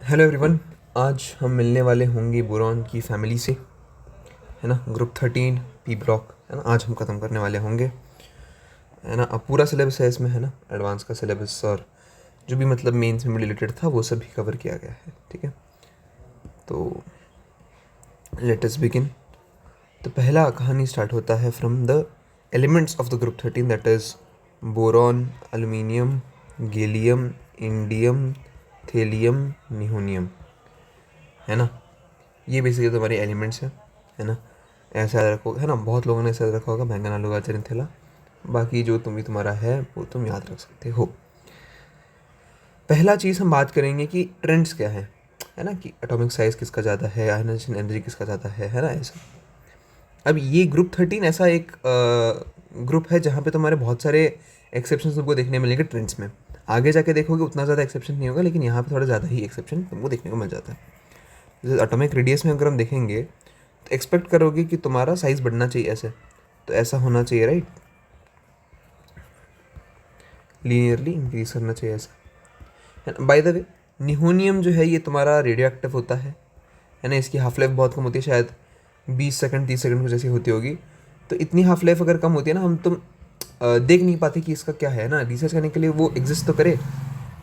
Hello everyone. आज हम मिलने वाले होंगे बोरॉन की फैमिली से, है ना। ग्रुप 13 पी ब्लॉक, है ना, आज हम ख़त्म करने वाले होंगे, है ना। अब पूरा सिलेबस है इसमें, है ना। एडवांस का सिलेबस और जो भी मतलब मेन से रिलेटेड था वो सब भी कवर किया गया है, ठीक है। तो लेट अस बिगिन। तो पहला कहानी स्टार्ट होता है from the elements of the group 13, that is boron, aluminium, gallium, indium, thallium, nihonium, है ना। ये बेसिकली तुम्हारे एलिमेंट्स हैं, है ना। ऐसा याद रखो, है ना। बहुत लोगों ने ऐसा याद रखा होगा, बैंगन आलू गाजर थैला। बाकी जो तुम्हारा है वो तुम याद रख सकते हो। पहला चीज़ हम बात करेंगे कि ट्रेंड्स क्या है ना, कि एटॉमिक साइज किसका ज़्यादा है, आयनाइजेशन एनर्जी किसका ज़्यादा है ना, ऐसा। अब ये ग्रुप 13 ऐसा एक ग्रुप है जहाँ पे तुम्हारे बहुत सारे एक्सेप्शन तुमको देखने मिलेंगे ट्रेंड्स में। आगे जाके देखोगे उतना ज़्यादा एक्सेप्शन नहीं होगा, लेकिन यहाँ पे थोड़ा ज़्यादा ही एक्सेप्शन तुमको देखने को मिल जाता है। जैसे एटॉमिक रेडियस में अगर हम देखेंगे तो एक्सपेक्ट करोगे कि तुम्हारा साइज़ बढ़ना चाहिए ऐसे, तो ऐसा होना चाहिए, राइट। लीनियरली इंक्रीज करना चाहिए ऐसा। बाय द वे, निहोनियम जो है ये तुम्हारा रेडियो एक्टिव होता है ना। इसकी हाफ लाइफ बहुत कम होती है, शायद 20 सेकंड 30 सेकंड कुछ जैसी होती होगी। तो इतनी हाफ लाइफ अगर कम होती है ना, हम तुम देख नहीं पाते कि इसका क्या है ना। रिसर्च करने के लिए वो एग्जिस्ट तो करे,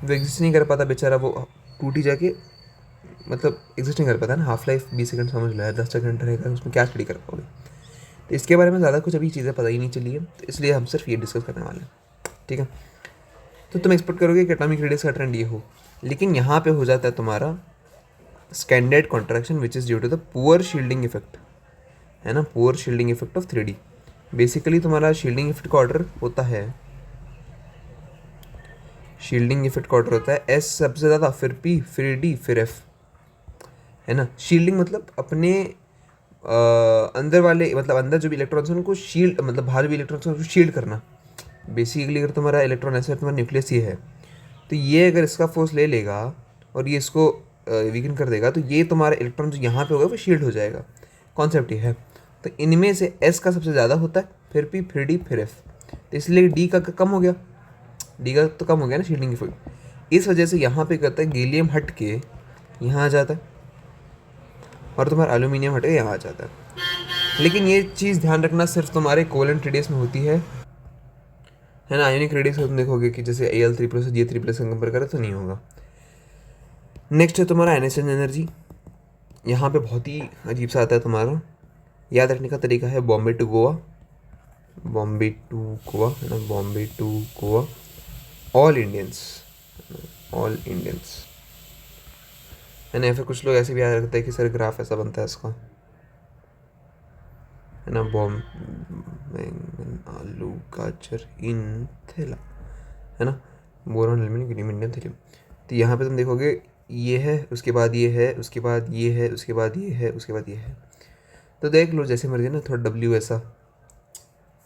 वो एग्जिस्ट नहीं कर पाता बेचारा, वो टूटी जाके मतलब एग्जिस्ट नहीं कर पाता ना। हाफ लाइफ 20 सेकंड समझ लो यार, 10 सेकंड रहेगा, उसमें क्या स्टडी कर पाओगे। तो इसके बारे में ज़्यादा कुछ अभी चीज़ें पता ही नहीं चली है, तो इसलिए हम सिर्फ ये डिस्कस करने वाले हैं, ठीक है। तो तुम एक्सपेक्ट करोगे कि एटॉमिक रेडियस का ट्रेंड ये हो, लेकिन यहाँ पे हो जाता है तुम्हारा standard contraction which is due to the poor shielding effect, है ना। Poor shielding effect of 3D। Basically तुम्हारा शील्डिंग इफेक्ट का ऑर्डर होता है, शील्डिंग इफेक्ट का ऑर्डर होता है एस सबसे ज़्यादा, फिर पी, फिर डी, फिर एफ, है ना। शील्डिंग मतलब अपने अंदर वाले, मतलब अंदर जो भी इलेक्ट्रॉन्स हैं उनको शील्ड, मतलब बाहर भी इलेक्ट्रॉन्स हैं उनको शील्ड करना। बेसिकली अगर तुम्हारा इलेक्ट्रॉन ऐसे तुम्हारा न्यूक्लियस ये है, तो ये अगर इसका फोर्स ले लेगा और ये इसको वीकन कर देगा, तो ये तुम्हारा इलेक्ट्रॉन जो यहाँ पे होगा वो शील्ड हो जाएगा। कॉन्सेप्ट ये है। तो इनमें से एस का सबसे ज़्यादा होता है, फिर पी, फिर डी, फिर एफ। तो इसलिए डी का कम हो गया, डी का तो कम हो गया ना शील्डिंग इफेक्ट। इस वजह से यहाँ पे करता है गैलियम हट के यहाँ आ जाता है, और तुम्हारा एल्यूमिनियम हट के यहाँ आ जाता है। लेकिन ये चीज़ ध्यान रखना सिर्फ तुम्हारे कोवेलेंट रेडियस में होती है ना। आयोनिक रेडियस में तुम देखोगे कि जैसे Al3+ Ga3+ से कंपेयर करें तो नहीं होगा। नेक्स्ट है तुम्हारा एनएसएन एनर्जी। यहाँ पे बहुत ही अजीब सा आता है तुम्हारा। याद रखने का तरीका है बॉम्बे टू गोवा, बॉम्बे टू गोवा, है ना, Bombay to Goa. All Indians, all Indians, है ना। फिर कुछ लोग ऐसे भी याद रखते हैं कि सर ग्राफ ऐसा बनता है इसका, है ना। बॉम्ब, बैंगन आलू गाजर इन थैला, है ना। Boron, aluminium, green, indium, thallium. तो यहाँ पे तुम देखोगे ये है, उसके बाद ये है, उसके बाद ये है, उसके बाद ये है, उसके बाद ये है। तो देख लो जैसे मर्जी ना, थोड़ा डब्ल्यू ऐसा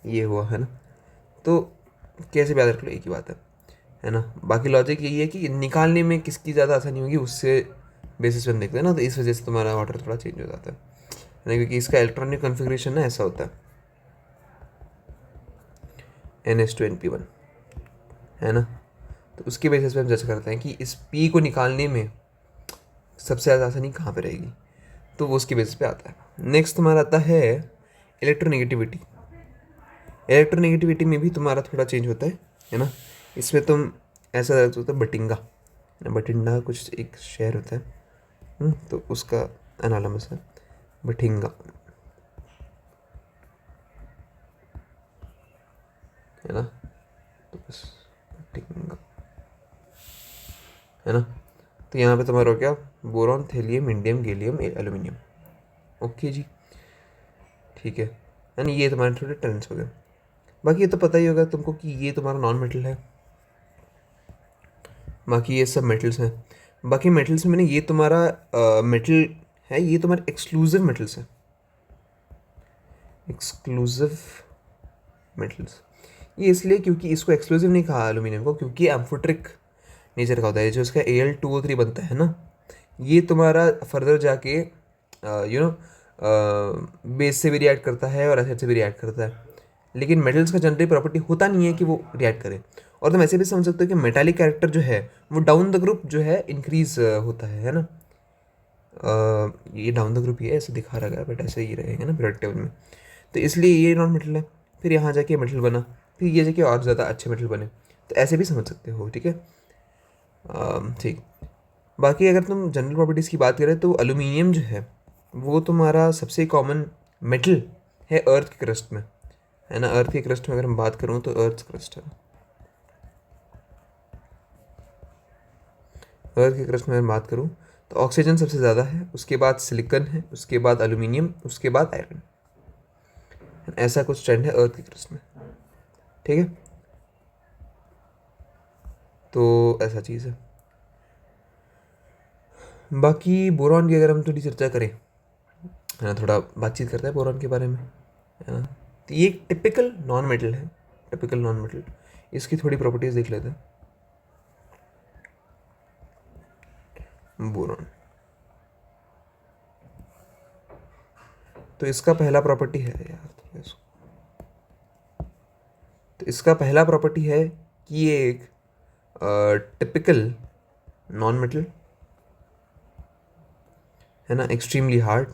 ये हुआ, है ना। तो कैसे भी याद रख लो, एक ही बात है ना। बाकी लॉजिक यही है कि निकालने में किसकी ज़्यादा आसानी होगी उससे बेसिस पे हम देखते हैं ना। तो इस वजह से तुम्हारा ऑर्डर थोड़ा चेंज हो जाता है ना, क्योंकि इसका इलेक्ट्रॉनिक कन्फिग्रेशन ना ऐसा होता है NH2 NP1, है ना। तो उसके बेसिस पे हम जज करते हैं कि इस P को निकालने में सबसे ज़्यादा आसानी कहाँ पे रहेगी, तो वो उसके बेसिस पे आता है। नेक्स्ट तुम्हारा आता है इलेक्ट्रोनेगेटिविटी। इलेक्ट्रोनेगेटिविटी में भी तुम्हारा थोड़ा चेंज होता है ना। इसमें तुम ऐसा रख सकते हो बटिंगा, बठिंडा कुछ एक शहर होता है, तो उसका एनालमस है बठिंगा, है ना। तो बस बठिंगा, है ना। तो यहाँ पे तुम्हारा हो गया boron, thallium, indium, gallium, aluminium. Okay जी, ठीक है। यानी ये तुम्हारे थोड़े टर्न्स हो गए। बाकी ये तो पता ही होगा तुमको कि ये तुम्हारा नॉन मेटल है, बाकी ये सब मेटल्स हैं। बाकी मेटल्स में मैंने ये तुम्हारा मेटल है, ये तुम्हारे एक्सक्लूसिव मेटल्स हैं, एक्सक्लूसिव मेटल्स। ये इसलिए क्योंकि इसको एक्सक्लूसिव नहीं कहा एल्यूमिनियम को, क्योंकि एम्फोट्रिक नेचर का होता है। जो इसका Al2O3 बनता है ना, ये तुम्हारा फर्दर जाके यू नो बेस से भी रिएक्ट करता है और एसिड से भी रिएक्ट करता है। लेकिन मेटल्स का जनरली प्रॉपर्टी होता नहीं है कि वो रिएक्ट करे, और तुम ऐसे भी समझ सकते हो कि मेटालिक कैरेक्टर जो है वो डाउन द ग्रुप जो है इंक्रीज होता है ना। ये डाउन द ग्रुप ही है, ऐसे दिखा रखा है बट ऐसे ही रहेगा ना पीरियड टेबल में। तो इसलिए ये नॉन मेटल है, फिर यहाँ जाके मेटल बना, फिर ये जाके और ज़्यादा अच्छे मेटल बने। तो ऐसे भी समझ सकते हो, ठीक है। ठीक। बाकी अगर तुम जनरल प्रॉपर्टीज़ की बात करें तो एल्यूमिनियम जो है वो तुम्हारा सबसे कॉमन मेटल है अर्थ के क्रस्ट में, है ना। अर्थ के क्रस्ट में अगर हम बात करूँ तो अर्थ क्रस्ट है, अर्थ के क्रस्ट में अगर बात करूँ तो ऑक्सीजन सबसे ज़्यादा है, उसके बाद सिलिकॉन है, उसके बाद एल्यूमिनियम, उसके बाद आयरन। ऐसा कुछ ट्रेंड है अर्थ के क्रस्ट में, ठीक है। तो ऐसा चीज़ है। बाकी बोरॉन की अगर हम थोड़ी चर्चा करें, है ना, थोड़ा बातचीत करते हैं बोरॉन के बारे में, है ना। तो ये एक टिपिकल नॉन मेटल है, टिपिकल नॉन मेटल। इसकी थोड़ी प्रॉपर्टीज देख लेते हैं। बोरॉन, तो इसका पहला प्रॉपर्टी है यार, थोड़ा तो इसका पहला प्रॉपर्टी है कि ये एक टिपिकल नॉन मेटल है ना, एक्सट्रीमली हार्ड,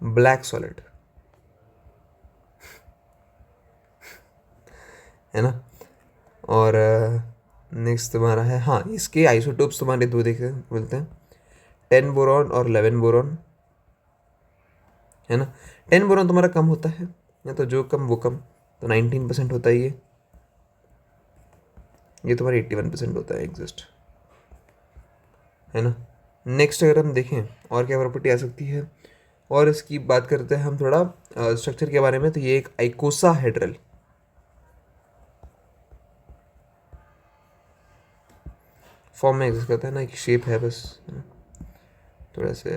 ब्लैक सॉलिड, है ना। और नेक्स्ट तुम्हारा है, हाँ, इसके आइसोटोप्स तुम्हारे दो देखे मिलते हैं, 10 बोरॉन और 11 बोरॉन, है ना। 10 बोरॉन तुम्हारा कम होता है, या तो जो कम वो कम, तो 19% होता है ये तुम्हारा 81% होता है एग्जिस्ट, है ना। नेक्स्ट अगर हम देखें और क्या प्रॉपर्टी आ सकती है, और इसकी बात करते हैं हम थोड़ा स्ट्रक्चर के बारे में, तो ये एक आइकोसाहेड्रल फॉर्म में एग्जिस्ट करता है ना, एक शेप है बस, है ना। थोड़ा से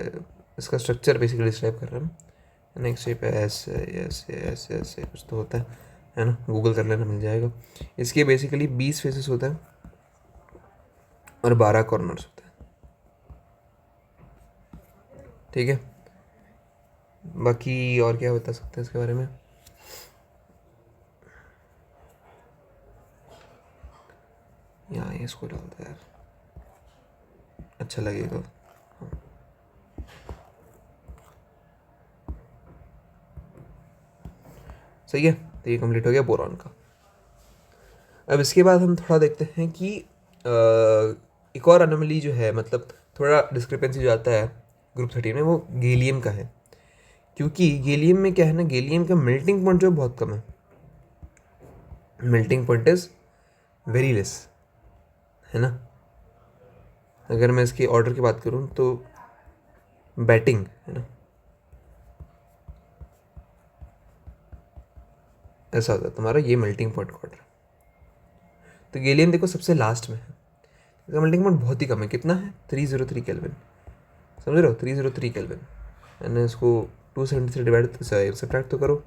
इसका स्ट्रक्चर बेसिकली डिस्क्राइब कर रहा हूँ। नेक्स्ट शेप है ऐसे ऐसे ऐसे ऐसे कुछ तो होता है ना, गूगल कर लेना मिल जाएगा। इसके बेसिकली 20 फेसेस होता है और 12 कॉर्नर्स होते हैं, ठीक है। बाकी और क्या बता सकते हैं इसके बारे में, यहाँ इसको डालता है यार, अच्छा लगेगा। सही है, तो ये कंप्लीट हो गया बोरॉन का। अब इसके बाद हम थोड़ा देखते हैं कि एक और अनोमली जो है, मतलब थोड़ा डिस्क्रिपेंसी जो आता है ग्रुप 13 में, वो गैलियम का है। क्योंकि गैलियम में क्या है ना, गैलियम का मेल्टिंग पॉइंट जो बहुत कम है, melting point is very less, है ना। अगर मैं इसके ऑर्डर की बात करूँ तो बैटिंग, है ना, ऐसा होता है तुम्हारा ये मेल्टिंग पॉइंट का ऑर्डर। तो गैलियम देखो सबसे लास्ट में है, इसका मेल्टिंग पॉइंट बहुत ही कम है, कितना है, 303 केल्विन, समझ रहे हो, 303 केल्विन। मैंने इसको 273 डिवाइड सब्ट्रैक्ट तो करो,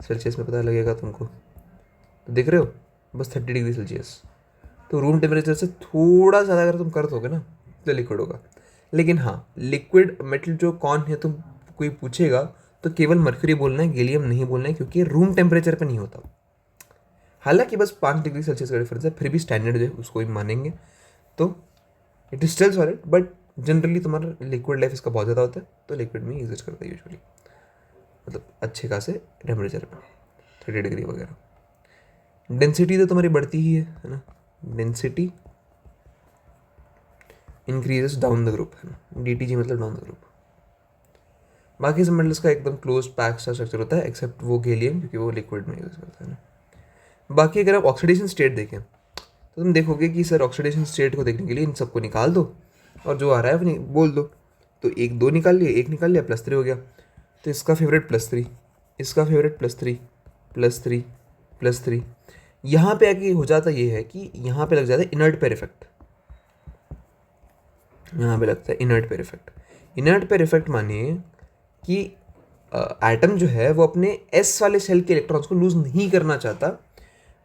सेल्सियस में पता लगेगा तुमको, तो देख रहे हो बस 30 डिग्री सेल्सियस। तो रूम टेम्परेचर से थोड़ा ज़्यादा अगर तुम कर दोगे ना तो लिक्विड होगा। लेकिन हाँ, लिक्विड मेटल जो कौन है तुम कोई पूछेगा तो केवल मर्क्यूरी बोलना है, गैलियम नहीं बोलना है, क्योंकि रूम टेम्परेचर पे नहीं होता। हालांकि बस 5 डिग्री सेल्सियस का डिफरेंस है, फिर भी स्टैंडर्ड जो है उसको ही मानेंगे। तो it is still solid, but generally तुम्हारा लिक्विड लाइफ इसका बहुत ज़्यादा होता है, तो लिक्विड में एग्जिस्ट करता है यूजुअली, मतलब अच्छे खासे टेम्परेचर पे, 30 डिग्री वगैरह। डेंसिटी तो तुम्हारी बढ़ती ही है ना, density increases down the group, है ना, DTG मतलब डाउन द ग्रुप। बाकी सब मेटल्स का एकदम क्लोज पैक सा स्ट्रक्चर होता है, एक्सेप्ट वो गैलियम, क्योंकि वो लिक्विड में यूज करता है ना। बाकी अगर आप ऑक्सीडेशन स्टेट देखें तो तुम देखोगे कि सर ऑक्सीडेशन स्टेट को देखने के लिए इन सबको निकाल दो और जो आ रहा है वो बोल दो। तो एक दो निकाल लिया, एक निकाल लिया, +3 हो गया। तो इसका फेवरेट +3, इसका फेवरेट +3, +3, +3। यहाँ पे आके हो जाता ये है कि यहाँ पे लग जाता है इनर्ट पेयर इफेक्ट, यहाँ पे लगता है inert pair effect. Inert pair effect माने कि एटम जो है वो अपने S वाले सेल के इलेक्ट्रॉन्स को लूज नहीं करना चाहता,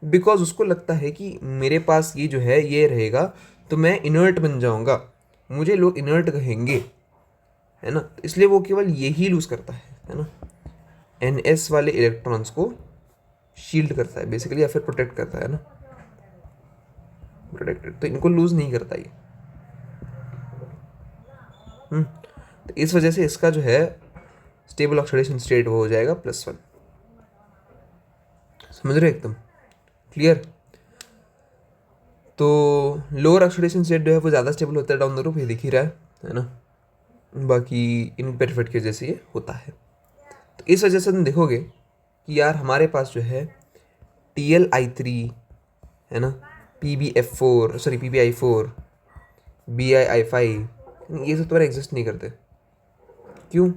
बिकॉज उसको लगता है कि मेरे पास ये जो है ये रहेगा तो मैं इनर्ट बन जाऊंगा, मुझे लोग इनर्ट कहेंगे, है ना। तो इसलिए वो केवल यही लूज करता है ना, NS वाले इलेक्ट्रॉन्स को शील्ड करता है बेसिकली, या फिर प्रोटेक्ट करता है ना, प्रोटेक्टेड, तो इनको लूज नहीं करता ये। तो इस वजह से इसका जो है स्टेबल ऑक्सीडेशन स्टेट वो हो जाएगा +1। समझ रहे हो एकदम क्लियर। तो लोअर ऑक्सीडेशन स्टेट जो है वो ज़्यादा स्टेबल होता है डाउन द रूप, ये दिख ही रहा है ना। बाकी इन बेनिफिट की वजह से ये होता है। तो इस वजह से तुम देखोगे कि यार हमारे पास जो है TL-I3 है ना, PbF4 सॉरी PbI4 BiI5, ये सब तुम्हारे एग्जिस्ट नहीं करते। क्यों?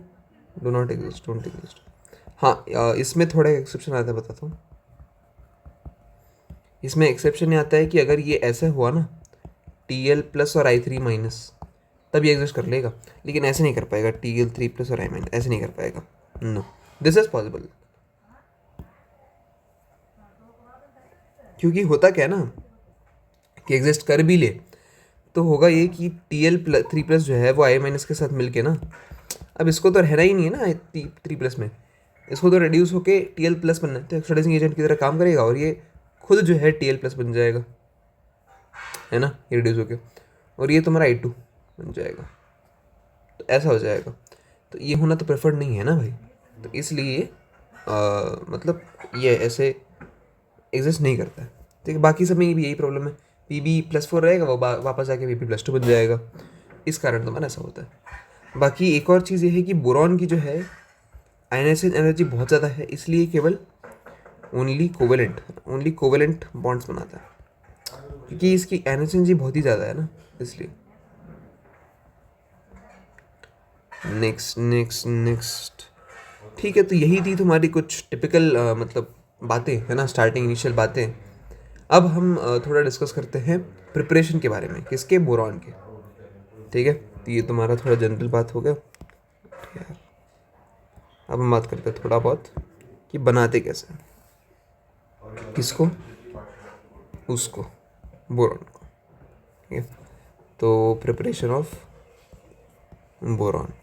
Do not exist, don't exist. हाँ, इसमें थोड़ा एक्सेप्शन आता है, बताता हूँ। इसमें एक्सेप्शन ये आता है कि अगर ये ऐसे हुआ ना, TL+ और I3-, तब ये एग्जिस्ट कर लेगा, लेकिन ऐसे नहीं कर पाएगा, TL3+ और I-, ऐसे नहीं कर पाएगा। No, this is possible. क्योंकि होता क्या है ना कि एग्जिस्ट कर भी ले तो होगा ये कि TL3+ जो है वो I- के साथ मिलके ना, अब इसको तो रहना ही नहीं है ना I3+ में, इसको तो रिड्यूस होके TL+ बनना है, तो ऑक्सीडाइजिंग एजेंट की तरह काम करेगा और ये खुद जो है TL+ बन जाएगा, है ना, ये रिड्यूस होके, और ये तुम्हारा I2 बन जाएगा। तो ऐसा हो जाएगा। तो ये होना तो प्रेफर्ड नहीं है ना भाई, तो इसलिए मतलब ये ऐसे एग्जिस्ट नहीं करता है। ठीक है, बाकी सब में भी यही प्रॉब्लम है, Pb+4 रहेगा, वो वापस आके Pb+2 बन जाएगा, इस कारण तुम्हारा ऐसा होता है। बाकी एक और चीज़ ये है कि बोरॉन की जो है आयनाइजेशन एनर्जी बहुत ज़्यादा है, इसलिए केवल ओनली कोवेलेंट बॉन्ड्स बनाता है, क्योंकि इसकी आयनाइजेशन एनर्जी बहुत ही ज़्यादा है ना, इसलिए। नेक्स्ट ठीक है, तो यही थी तुम्हारी कुछ टिपिकल मतलब बातें, है ना, स्टार्टिंग इनिशियल बातें। अब हम थोड़ा डिस्कस करते हैं प्रिपरेशन के बारे में, किसके? बोरॉन के। ठीक है, तो ये तुम्हारा थोड़ा जनरल बात हो गया यार। अब हम बात करते हैं थोड़ा बहुत कि बनाते कैसे हैं। किसको? उसको, बोरॉन को। ठीक है, तो प्रिपरेशन ऑफ बोरॉन।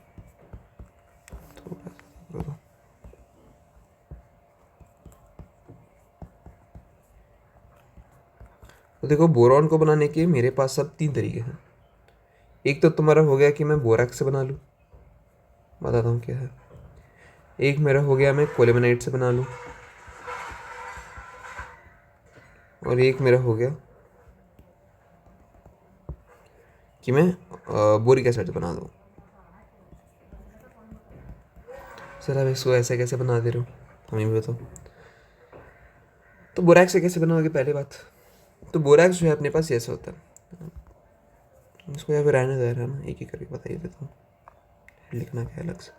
तो देखो, बोरॉन को बनाने के मेरे पास सब 3 तरीके हैं। एक तो तुम्हारा हो गया कि मैं बोरैक्स से बना लूँ, बताता हूँ क्या है। एक मेरा हो गया मैं कोलेमेनाइट से बना लूँ, और एक मेरा हो गया कि मैं बोरिक एसिड से बना दूँ। सर अब इसको ऐसे कैसे बना दे रहे हो, हमें भी बताओ। तो बोरैक्स से कैसे बनाओगे? पहली बात तो बोरैक्स जो है अपने पास ऐसा होता है, इसको या फिर रहने दे रहा है ना, एक ही करके बता ही देता हूँ, लिखना क्या अलग से।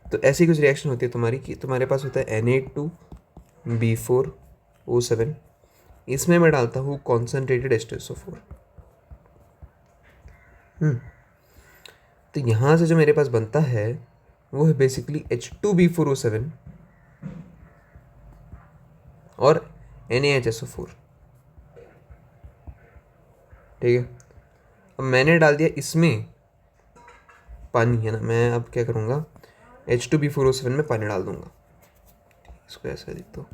तो ऐसी कुछ रिएक्शन होती है तुम्हारी कि तुम्हारे पास होता है Na2B4O7, इसमें मैं डालता हूँ कॉन्सेंट्रेटेड H2SO4। तो यहाँ से जो मेरे पास बनता है वो है बेसिकली H2B4O7 और NaHSO4। ठीक है, अब मैंने डाल दिया इसमें पानी, है ना, मैं अब क्या करूँगा, H2B4O7 में पानी डाल दूंगा, इसको ऐसा लिख दो।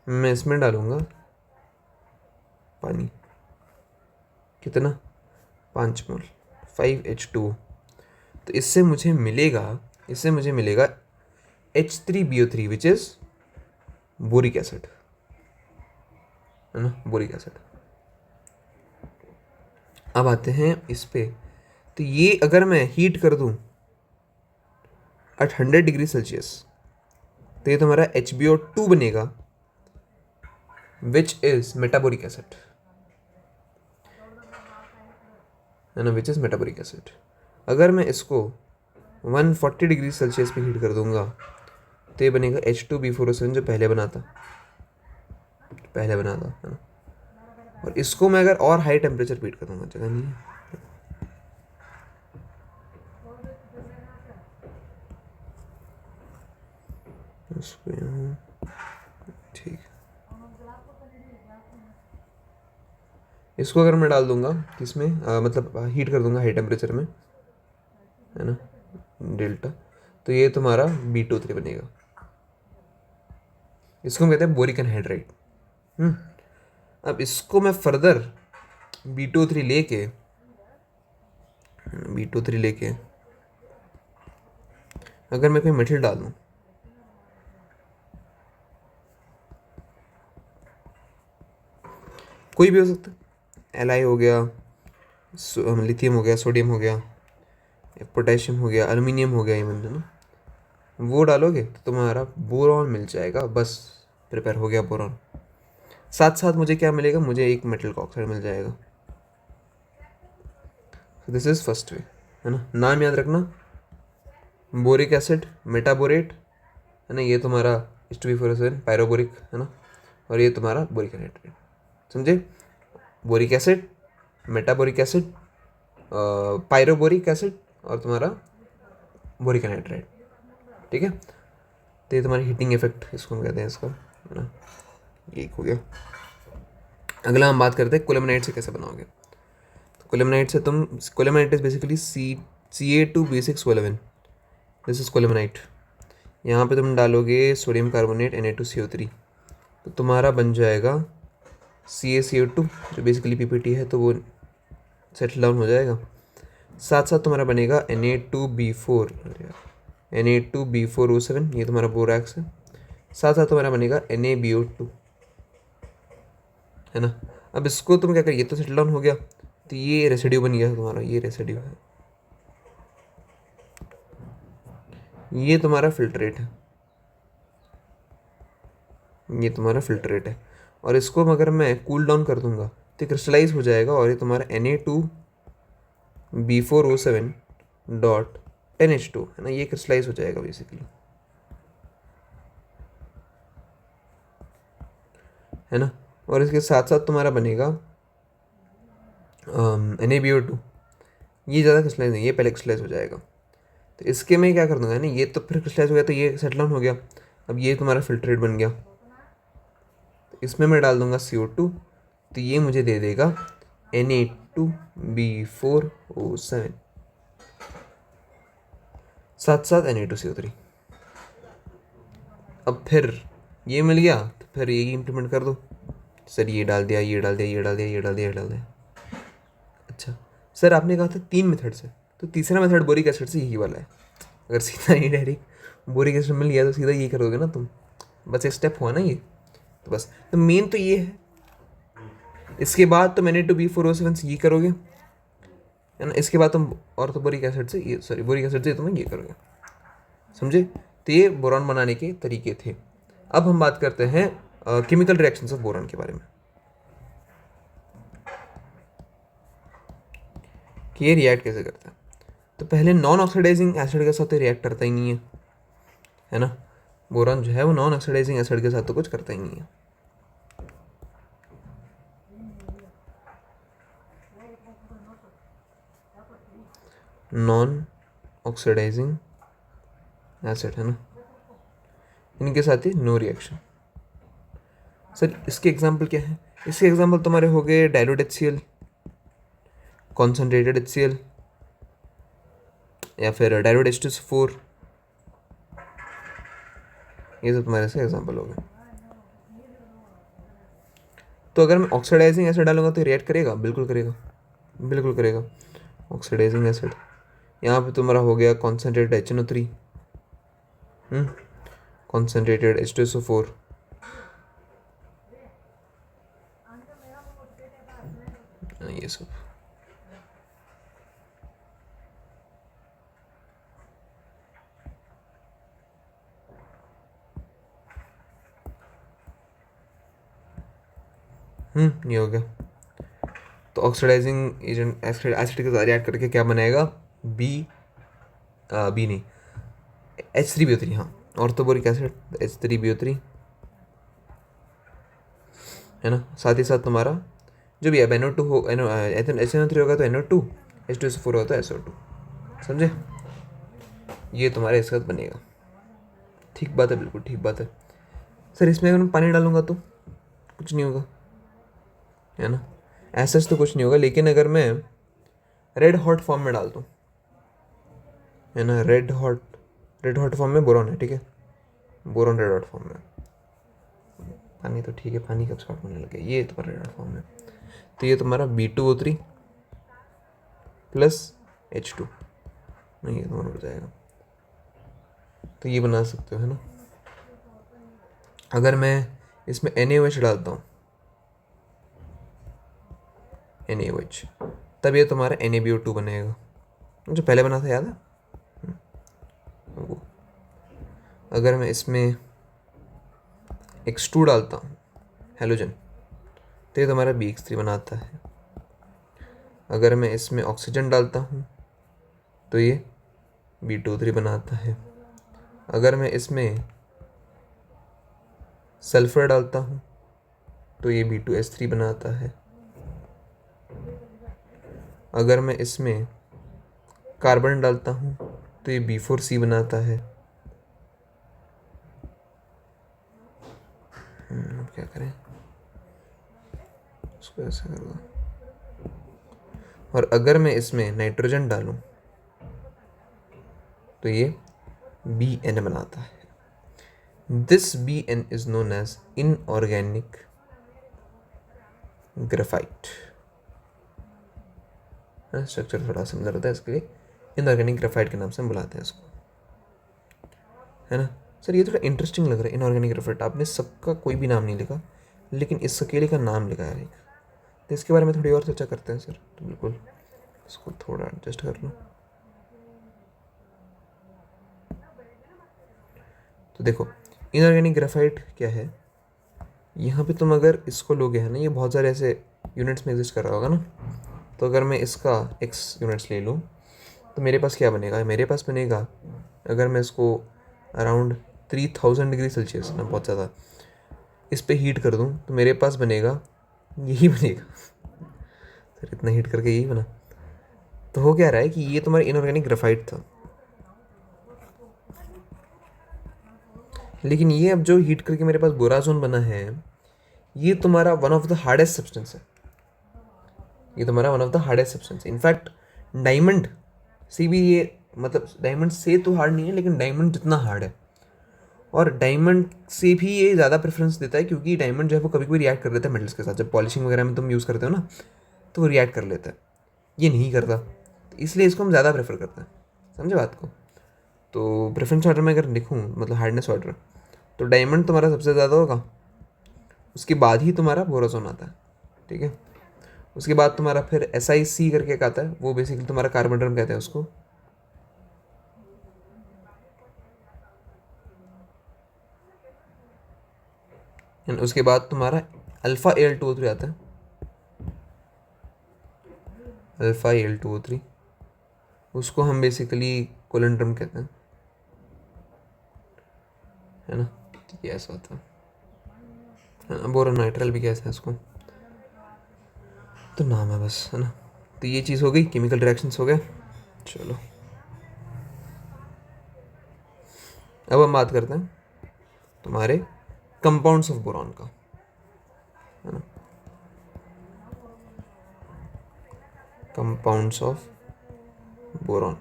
मैं इसमें डालूंगा पानी, कितना? 5 मोल, 5H2O। तो इससे मुझे मिलेगा H3BO3 which is boric acid, है ना, बोरिक एसिड। अब आते हैं इस पे, तो ये अगर मैं हीट कर दूं एट 100 डिग्री सेल्सियस, तो ये तुम्हारा HBO2 बनेगा विच इज मेटाबोरिक एसिड, है ना, विच इज मेटाबोरिक एसिड। अगर मैं इसको 140 डिग्री सेल्सियस पे हीट कर दूंगा तो ये बनेगा H2B4O7 जो पहले बना था, है ना। और इसको मैं अगर और हाई टेम्परेचर पे हीट कर दूंगा, जगह नहीं है, इसको यहाँ, ठीक, इसको अगर मैं डाल दूंगा किसमें, मतलब हीट कर दूंगा हाई टेम्परेचर में, है ना, डेल्टा, तो ये तुम्हारा B23 बनेगा। इसको हम कहते हैं बोरिक एनहाइड्राइड। अब इसको मैं फर्दर B23 लेके अगर मैं कोई मेटल डाल दूँ, कोई भी हो सकता है, Li हो गया, लिथियम हो गया, सोडियम हो गया, पोटेशियम हो गया, एल्युमिनियम हो गया, इवन ना, वो डालोगे तो तुम्हारा बोरॉन मिल जाएगा। बस प्रिपेयर हो गया बोरॉन। साथ साथ मुझे क्या मिलेगा, मुझे एक मेटल का ऑक्साइड मिल जाएगा। दिस इज फर्स्ट वे, है ना। नाम याद रखना, बोरिक एसिड, मेटाबोरेट, है ना, ये तुम्हारा H2B47 पायरोबोरिक, है ना, और ये तुम्हारा बोरिक एनहाइड्राइड। समझे, बोरिक एसिड, मेटाबोरिक एसिड, पायरोबोरिक एसिड और तुम्हारा बोरिक एनहाइड्राइड। ठीक है, तो ये तुम्हारी हीटिंग इफेक्ट इसको हम कहते हैं इसका, है ना, ये हो गया। अगला हम बात करते हैं कोलेमेनाइट से कैसे बनाओगे। तो कोलेमेनाइट से तुम, colemanite is basically Ca2B6O11, this is colemanite. यहाँ पे तुम डालोगे सोडियम कार्बोनेट Na2CO3, तो तुम्हारा बन जाएगा CaCO2, जो बेसिकली PPT है, तो वो सेटल डाउन हो जाएगा। साथ साथ तुम्हारा बनेगा Na2B4O7, ये तुम्हारा बोरैक्स है। साथ साथ तुम्हारा बनेगा NaBO2, है ना। अब इसको तुम क्या करिए, ये तो सेटल डाउन हो गया, तो ये रेसिड्यू बन गया तुम्हारा, ये रेसिड्यू है, ये तुम्हारा फिल्ट्रेट है, ये तुम्हारा फिल्ट्रेट है। और इसको अगर मैं कूल डाउन कर दूंगा तो क्रिस्टलाइज हो जाएगा, और ये तुम्हारा Na2B4O7.10H2, है ना, ये क्रिस्टलाइज हो जाएगा बेसिकली, है ना। और इसके साथ साथ तुम्हारा बनेगा NaBO2, ये ज़्यादा क्रिस्टलाइज नहीं, ये पहले क्रिस्टलाइज हो जाएगा। तो इसके मैं क्या कर दूंगा, ना, ये तो फिर क्रिस्टलाइज हो गया, तो ये सेटल डाउन हो गया। अब ये तुम्हारा फिल्ट्रेट बन गया, तो इसमें मैं डाल दूंगा CO2, तो ये मुझे दे देगा Na2B4O7, साथ साथ Na2CO3। अब फिर ये मिल गया, तो फिर यही इम्प्लीमेंट कर दो। सर ये डाल दिया, ये डाल दिया, ये डाल दिया, ये डाल दिया, ये डाल दिया। अच्छा सर, आपने कहा था 3 मेथड से, तो तीसरा मेथड बोरिक एसिड से यही वाला है। अगर सीधा ही डायरेक्ट बोरिक एसिड मिल गया तो सीधा ये करोगे ना तुम, बस एक स्टेप हुआ ना ये। तो बस, तो मेन तो ये है। इसके बाद तुम Na2B4O7 से ये करोगे, है ना। इसके बाद तुम और तो बोरिक एसिड से ये, सॉरी, बोरिक एसिड से तुम ये करोगे। समझे, तो ये बोरॉन बनाने के तरीके थे। अब हम बात करते हैं केमिकल रिएक्शंस ऑफ बोरॉन के बारे में, कि ये रिएक्ट कैसे करता है। तो पहले नॉन ऑक्सीडाइजिंग एसिड के साथ तो रिएक्ट करता ही नहीं है ना। बोरॉन जो है वो नॉन ऑक्सीडाइजिंग एसिड के साथ तो कुछ करता ही नहीं है। नॉन ऑक्सीडाइजिंग एसिड, है ना, इनके साथ ही नो रिएक्शन। सर इसके एग्जाम्पल क्या है, इसके एग्जाम्पल तुम्हारे हो गए डाइल्यूट HCl, कॉन्सेंट्रेटेड HCl, या फिर डाइल्यूट H2SO4, ये सब तुम्हारे से एग्जाम्पल हो गए। तो अगर मैं ऑक्सीडाइजिंग एसिड डालूंगा तो रिएक्ट करेगा, बिल्कुल करेगा, बिल्कुल करेगा। ऑक्सीडाइजिंग एसिड, यहाँ पे तुम्हारा हो गया कॉन्सेंट्रेटेड HNO3, कॉन्सेंट्रेटेड H2SO4, ये सब। ये हो गया। तो ऑक्सीडाइजिंग एजेंट एसिड के साथ रिएक्ट करके क्या बनाएगा, बी नहीं, H3BO3, हाँ, ऑर्थोबोरिक एसिड H3BO3, है ना। साथ ही साथ तुम्हारा जो भी है NO2 हो, HNO3 होगा तो NO2, H2SO4 होगा तो SO2। समझे, ये तुम्हारे इसके साथ बनेगा। ठीक बात है, बिल्कुल ठीक बात है। सर इसमें अगर मैं पानी डालूंगा तो कुछ नहीं होगा, है ना। ऐसा तो कुछ नहीं होगा, लेकिन अगर मैं रेड हॉट फॉर्म में डाल दूँ, है ना, रेड हॉट फॉर्म में बोरॉन है, ठीक है, बोरॉन रेड हॉट फॉर्म में, पानी तो ठीक है, पानी कब स्टार्ट होने लगे, ये तुम्हारा रेड हॉट फॉर्म में, तो ये तुम्हारा B2O3 प्लस H2, नहीं ये तुम्हारा उड़ जाएगा, तो ये बना सकते हो, है ना। अगर मैं इसमें NaOH डालता हूँ, NaOH, तब ये तुम्हारा NaBO2 बनेगा, जो पहले बना था, याद है वो। अगर मैं इसमें X2 डालता हूँ, हेलोजन, तो ये तुम्हारा BX3 बनाता है। अगर मैं इसमें ऑक्सीजन डालता हूँ तो ये B2O3 बनाता है। अगर मैं इसमें सल्फर डालता हूँ तो ये B2S3 बनाता है। अगर मैं इसमें कार्बन डालता हूँ तो ये B4C बनाता है। अब क्या करें, इसको ऐसे कर दो। और अगर मैं इसमें नाइट्रोजन डालूं तो ये Bn बनाता है। This Bn is known as inorganic graphite. Structure थोड़ा सिमिलर होता है, इसके लिए इनऑर्गेनिक ग्रेफाइट के नाम से हम बुलाते हैं इसको, है ना। सर ये थोड़ा इंटरेस्टिंग लग रहा है, इनऑर्गेनिक ग्रेफाइट। आपने सबका कोई भी नाम नहीं लिखा, लेकिन इस अकेले का नाम लिखा है एक। तो इसके बारे में थोड़ी और चर्चा करते हैं सर। तो बिल्कुल इसको थोड़ा एडजस्ट कर लो। तो देखो इनऑर्गेनिक ग्रेफाइट क्या है, यहाँ पे तुम अगर इसको लोगे, है ना, ये बहुत सारे ऐसे यूनिट्स में एग्जिस्ट कर रहा होगा ना। तो अगर मैं इसका x यूनिट्स ले लूँ तो मेरे पास क्या बनेगा, मेरे पास बनेगा, अगर मैं इसको अराउंड 3000 डिग्री सेल्सियस ना, बहुत ज़्यादा, इस पे हीट कर दूँ तो मेरे पास बनेगा यही बनेगा। सर इतना हीट करके यही बना। तो हो क्या रहा है कि ये तुम्हारा इनऑर्गेनिक ग्रेफाइट था, लेकिन ये अब जो हीट करके मेरे पास बोराजोन बना है, ये तुम्हारा one of the hardest substance है। ये तुम्हारा one of the hardest substance है। इनफैक्ट डायमंड से भी ये, मतलब डायमंड से तो हार्ड नहीं है, लेकिन डायमंड जितना हार्ड है। और डायमंड से भी ये ज़्यादा प्रेफरेंस देता है, क्योंकि डायमंड जो है वो कभी कभी रिएक्ट कर लेता है मेटल्स के साथ। जब पॉलिशिंग वगैरह में तुम यूज़ करते हो ना, तो वो रिएक्ट कर लेता है, ये नहीं करता। तो इसलिए इसको हम ज़्यादा प्रेफर करते हैं, समझे बात को। तो प्रेफरेंस ऑर्डर में अगर लिखूँ, मतलब हार्डनेस ऑर्डर, तो डायमंड तुम्हारा सबसे ज़्यादा होगा, उसके बाद ही तुम्हारा बोराजोन आता है, ठीक है। उसके बाद तुम्हारा फिर SiC करके एक आता है, वो बेसिकली तुम्हारा कार्बन ड्रम कहते हैं उसको। उसके बाद तुम्हारा अल्फा Al2O3 आता है, अल्फा Al2O3, उसको हम बेसिकली कोलन ड्रम कहते हैं, है ना। ये ऐसा होता है, बोरोन नाइट्राइल भी कहते हैं इसको, तो नाम है बस, है ना। तो ये चीज़ हो गई, केमिकल रिएक्शंस हो गए। चलो अब हम बात करते हैं तुम्हारे कंपाउंड्स ऑफ बोरॉन का, है ना। कंपाउंड्स ऑफ बोरॉन,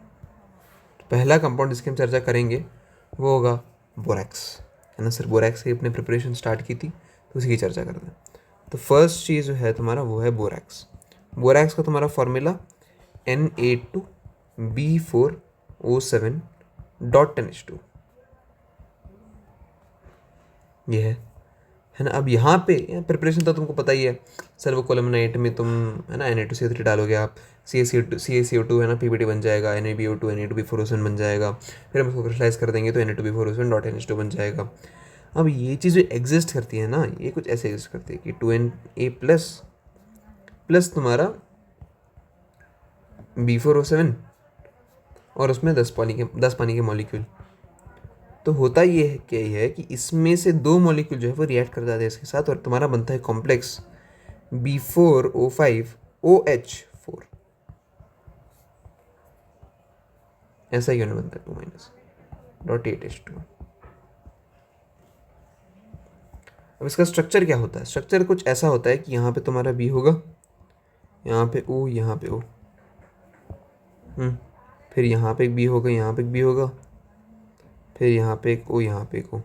पहला कंपाउंड जिसकी हम चर्चा करेंगे वो होगा बोरैक्स, है ना सर। बोरैक्स से अपने प्रिपरेशन स्टार्ट की थी, तो उसी की चर्चा करते हैं। तो फर्स्ट चीज़ जो है तुम्हारा वो है बोरैक्स। बोरैक्स का तुम्हारा फॉर्मूला Na2B4O7.10H2, ये है ना। अब यहाँ पे प्रिपरेशन तो तुमको पता ही है सर, वो कोलमनाइट में तुम, है ना, Na2CO3 डालोगे आप, CaCO2 है ना, PBT बन जाएगा, NaBO2 Na2B4O7 बन जाएगा, फिर हम उसको क्रिस्टलाइज कर देंगे तो Na2B4O7.NH2 बन जाएगा। अब ये चीज़ जो एग्जिस्ट करती है ना, ये कुछ ऐसे एग्जिस्ट करती है कि 2Na प्लस प्लस तुम्हारा B4O7 और उसमें 10 पानी के मॉलिक्यूल। तो होता ये है क्या, ये है कि इसमें से 2 मॉलिक्यूल जो है वो रिएक्ट कर जाते हैं इसके साथ, और तुम्हारा बनता है कॉम्प्लेक्स B4O5OH4। ऐसा यूनिट बनता है 2-.8H2। अब इसका स्ट्रक्चर क्या होता है, स्ट्रक्चर कुछ ऐसा होता है कि यहाँ पे तुम्हारा B होगा, यहाँ पे O, यहाँ पे O। फिर यहाँ पे एक B होगा, यहाँ पे एक B होगा, फिर यहाँ पे एक O, यहाँ पे एक O,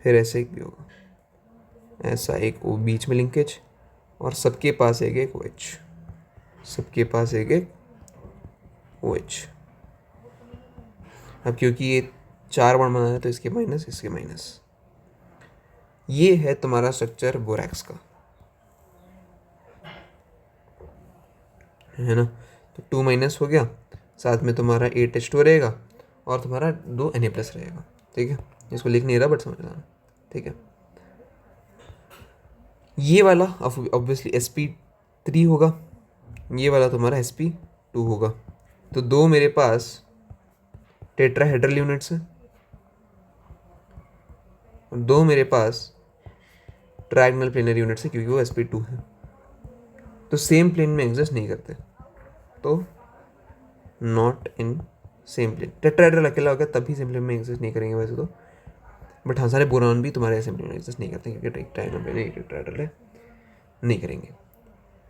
फिर ऐसे एक B होगा, ऐसा एक O, बीच में लिंकेज, और सबके पास एक एक OH, सबके पास एक एक OH। अब क्योंकि ये 4 बॉन्ड बना है तो इसके माइनस, इसके माइनस। ये है तुम्हारा स्ट्रक्चर बोरैक्स का, है ना। तो 2 माइनस हो गया, साथ में तुम्हारा 8H2 रहेगा और तुम्हारा 2 Na प्लस रहेगा। ठीक है, इसको लिख नहीं रहा बट समझ लेना। ठीक है, ये वाला ऑब्वियसली sp3 होगा, ये वाला तुम्हारा sp2 होगा। तो 2 मेरे पास टेट्राहेड्रल यूनिट्स हैं और 2 मेरे पास ट्रायगोनल प्लेनर यूनिट्स है, क्योंकि वो sp2 है, तो सेम प्लेन में एग्जिस्ट नहीं करते, तो not in same plane. Tetrahedral अकेला हो गया तभी सेम प्लेन में एग्जिस्ट नहीं करेंगे वैसे तो, बट हाँ सारे बोरॉन भी तुम्हारे सेम प्लेन में एग्जिस्ट नहीं करते क्योंकि ट्रायगोनल प्लेन एक टेट्राहेड्रल है, नहीं करेंगे।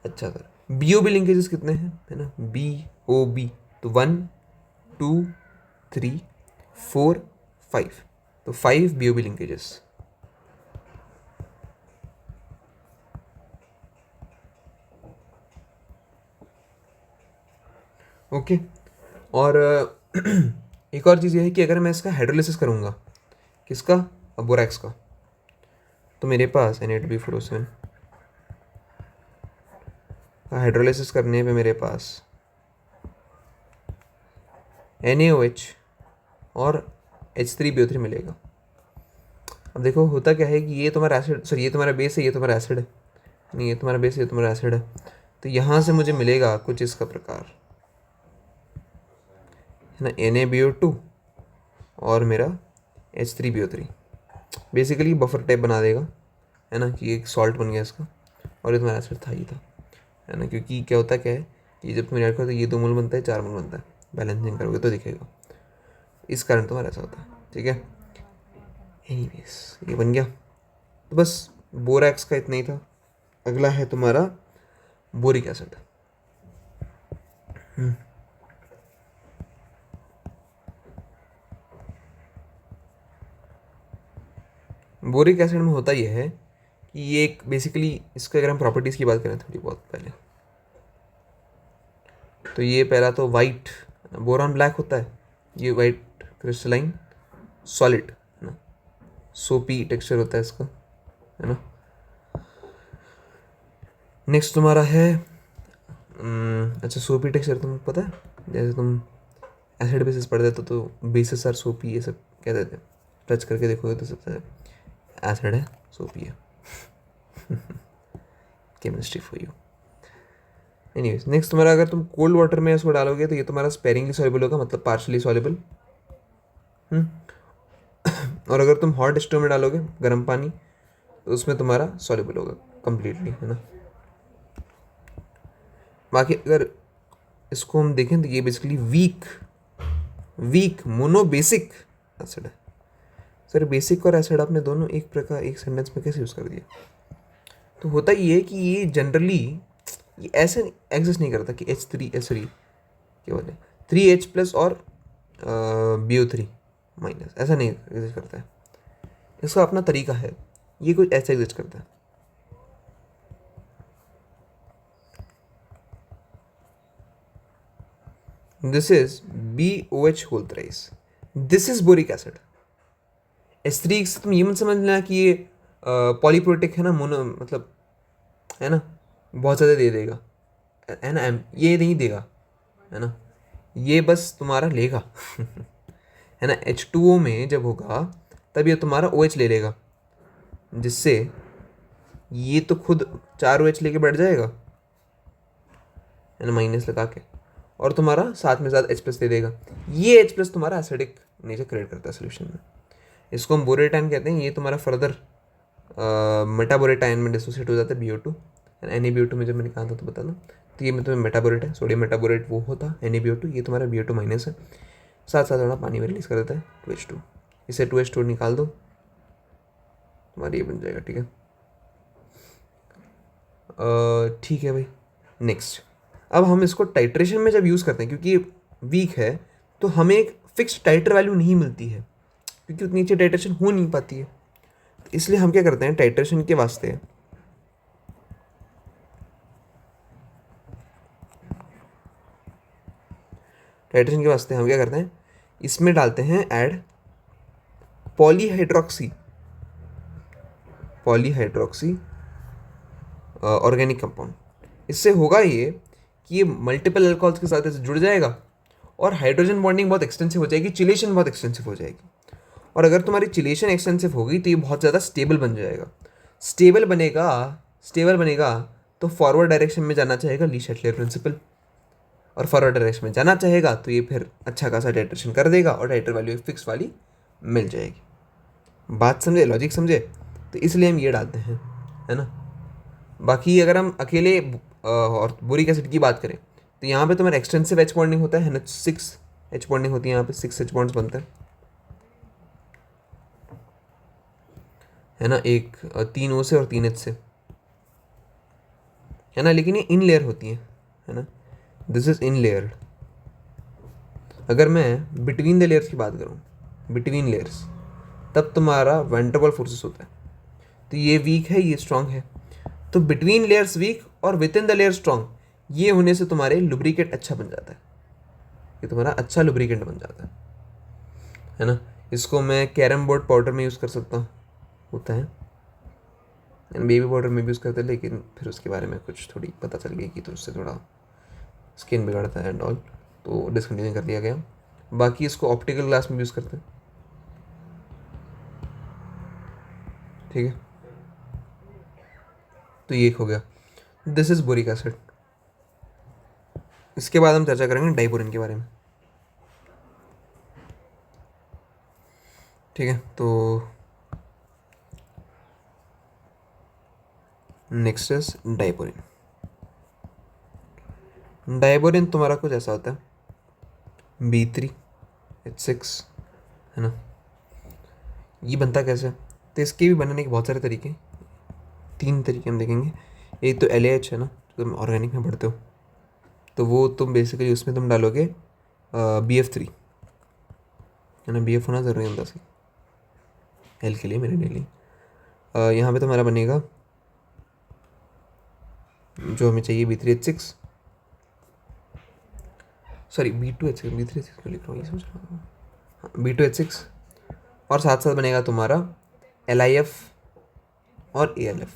अच्छा सर, BOB लिंकेजेस कितने हैं, है ना, BOB, तो 1 2 3 4 5, तो 5 BOB लिंकेजेस। ओके, और एक और चीज़ ये है कि अगर मैं इसका हाइड्रोलिसिस करूँगा, किसका, बोरैक्स का, तो मेरे पास Na2B4O7 का हाइड्रोलिसिस करने पे मेरे पास NaOH और H3BO3 मिलेगा। अब देखो होता क्या है कि ये तुम्हारा एसिड, सॉरी ये तुम्हारा बेस है, ये तुम्हारा एसिड है, नहीं ये तुम्हारा बेस है, ये तुम्हारा एसिड है, तो यहाँ से मुझे मिलेगा कुछ इसका प्रकार, है ना, Na BO2 और मेरा H3BO3। बेसिकली बफर टाइप बना देगा, है ना, कि एक सॉल्ट बन गया इसका, और ये तुम्हारा एसिड था ही था, है ना, क्योंकि क्या होता क्या है कि जब तुम ऐड करो तो ये 2 मोल बनता है, 4 मोल बनता है, बैलेंसिंग करोगे तो दिखेगा, इस कारण तुम्हारा ऐसा होता है। ठीक है, एनीवेज ये बन गया, तो बस बोरैक्स का इतना ही था। अगला है तुम्हारा बोरिक एसिड। बोरिक एसिड में होता यह है कि ये एक बेसिकली, इसके अगर हम प्रॉपर्टीज़ की बात करें थोड़ी बहुत पहले, तो ये पहला तो वाइट, बोरॉन ब्लैक होता है, ये वाइट क्रिस्टलाइन सॉलिड, है ना, सोपी टेक्सचर होता है इसका, है ना। नेक्स्ट तुम्हारा है अच्छा सोपी टेक्सचर, तुम्हें पता है, जैसे तुम एसिड बेसिस पढ़ते थे तो बेसिस आर सोपी, ये सब कह देते हैं, टच करके देखोगे तो सबसे एसिड है, सोपी है। Chemistry for you. Anyways next तुम्हारा, अगर तुम कोल्ड वाटर में इसको डालोगे तो ये तुम्हारा स्पेरिंगली सॉल्युबल होगा, मतलब पार्शली सॉल्युबल। और अगर तुम हॉट स्टोव में डालोगे, गर्म पानी, तो उसमें तुम्हारा सॉल्युबल होगा कंप्लीटली, है ना। बाकी अगर इसको हम देखें तो ये बेसिकली वीक मोनोबेसिक एसिड है। सर बेसिक और एसिड आपने दोनों एक प्रकार एक सेंटेंस में कैसे यूज़ कर दिया। तो होता ये है कि ये जनरली ये ऐसे एग्जिस्ट नहीं करता कि H3 सॉरी क्या बोले 3H प्लस और BO3 माइनस, ऐसा नहीं एग्जिस्ट करता है, इसका अपना तरीका है, ये कुछ ऐसा एग्जिस्ट करता है। This is BOH whole thrice, this is boric acid. H3 से तुम ये मत समझना कि ये पॉलीप्रोटिक है ना, मोनो मतलब, है ना, बहुत ज़्यादा दे देगा, है ना, ये नहीं देगा, है ना, ये बस तुम्हारा लेगा। है ना, H2O में जब होगा तब ये तुम्हारा OH ले लेगा, जिससे ये तो खुद 4 OH लेके बैठ जाएगा, है ना, माइनस लगा के, और तुम्हारा साथ में साथ H प्लस दे देगा। ये H प्लस तुम्हारा एसिडिक नेचर क्रिएट करता है सोल्यूशन में, इसको हम बोरेट आयन कहते हैं। ये तुम्हारा फर्दर मेटाबोरेट आयन में डिसोसिएट हो जाता है BO2, NaBO2 में जब मैंने कहा था तो बता दो, तो ये मतलब मेटाबोरेट है, सोडियम मेटाबोरेट वो होता NaBO2, ये तुम्हारा BO2 माइनस है, साथ साथ थोड़ा पानी में रिलीज कर देता है 2H2, इसे 2H2 निकाल दो, तुम्हारा ये बन जाएगा। ठीक है, ठीक है भाई, नेक्स्ट, अब हम इसको टाइट्रेशन में जब यूज़ करते हैं, क्योंकि ये वीक है तो हमें एक फिक्स टाइटर वैल्यू नहीं मिलती है, क्योंकि उतनी अच्छी टाइट्रेशन हो नहीं पाती है। तो इसलिए हम क्या करते हैं, टाइट्रेशन के वास्ते हम क्या करते हैं, इसमें डालते हैं ऐड पॉलीहाइड्रोक्सी ऑर्गेनिक कंपाउंड। इससे होगा ये कि ये मल्टीपल अल्कोहल्स के साथ ऐसे जुड़ जाएगा और हाइड्रोजन बॉन्डिंग बहुत एक्सटेंसिव हो जाएगी, चिलेशन बहुत एक्सटेंसिव हो जाएगी। और अगर तुम्हारी चिलेशन एक्सटेंसिव होगी तो ये बहुत ज़्यादा स्टेबल बन जाएगा। स्टेबल बनेगा तो फॉरवर्ड डायरेक्शन में जाना चाहेगा ली शैटलियर प्रिंसिपल, और फॉरवर्ड डायरेक्शन में जाना चाहेगा तो ये फिर अच्छा खासा टाइट्रेशन कर देगा और टाइटर वैल्यू एक फिक्स वाली मिल जाएगी। बात समझे, लॉजिक समझे? तो इसलिए हम ये डालते हैं, है ना। बाकी अगर हम अकेले और बोरिक एसिड की बात करें तो यहाँ पे तुम्हारा एक्सटेंसिव एच बॉन्डिंग होता है ना, 6 एच बॉन्डिंग होती है, यहाँ पे 6 एच बॉन्ड्स बनते हैं, है ना। एक 3 O से और 3 H से, है ना। लेकिन ये इन लेयर होती है ना। This is in layered. अगर मैं बिटवीन द लेयर्स की बात करूँ, बिटवीन लेयर्स, तब तुम्हारा वेंट्रबल फोर्सेस होता है। तो ये वीक है, ये स्ट्रांग है। तो बिटवीन लेयर्स वीक और with in the layer strong, ये होने से तुम्हारे लुब्रिकेट अच्छा बन जाता है, ये तुम्हारा अच्छा लुब्रिकेंट बन जाता है ना। इसको मैं कैरम बोर्ड पाउडर में यूज़ कर सकता हूँ, होता है बेबी पाउडर में भी यूज़ करते हैं, लेकिन फिर उसके बारे में कुछ थोड़ी पता चल गई कि तो उससे थोड़ा स्किन बिगड़ता है एंड ऑल, तो डिसकंटिन्यू कर दिया गया। बाकी इसको ऑप्टिकल ग्लास में यूज़ करते हैं, ठीक है। तो ये एक हो गया, दिस इज बोरिक एसिड। इसके बाद हम चर्चा करेंगे डाइबोरिन के बारे में, ठीक है। तो नेक्स्ट इज डाइबोरिन। डाइबोरिन तुम्हारा कुछ ऐसा होता है, B3H6, है ना। ये बनता कैसे? तो इसके भी बनाने के बहुत सारे तरीके, 3 तरीके हम देखेंगे। एक तो LAH है ना, जो तुम ऑर्गेनिक में पढ़ते हो, तो वो तुम बेसिकली उसमें तुम डालोगे BF3, है ना। BF होना ज़रूरी होता है एल के लिए, मेरे डेली। यहाँ पे तुम्हारा बनेगा जो हमें चाहिए B3H6, सॉरी B2H6, B3H6 को लिख रहा हूँ, ये सोच रहा हूँ, हाँ B2H6, और साथ साथ बनेगा तुम्हारा LIF और ALF,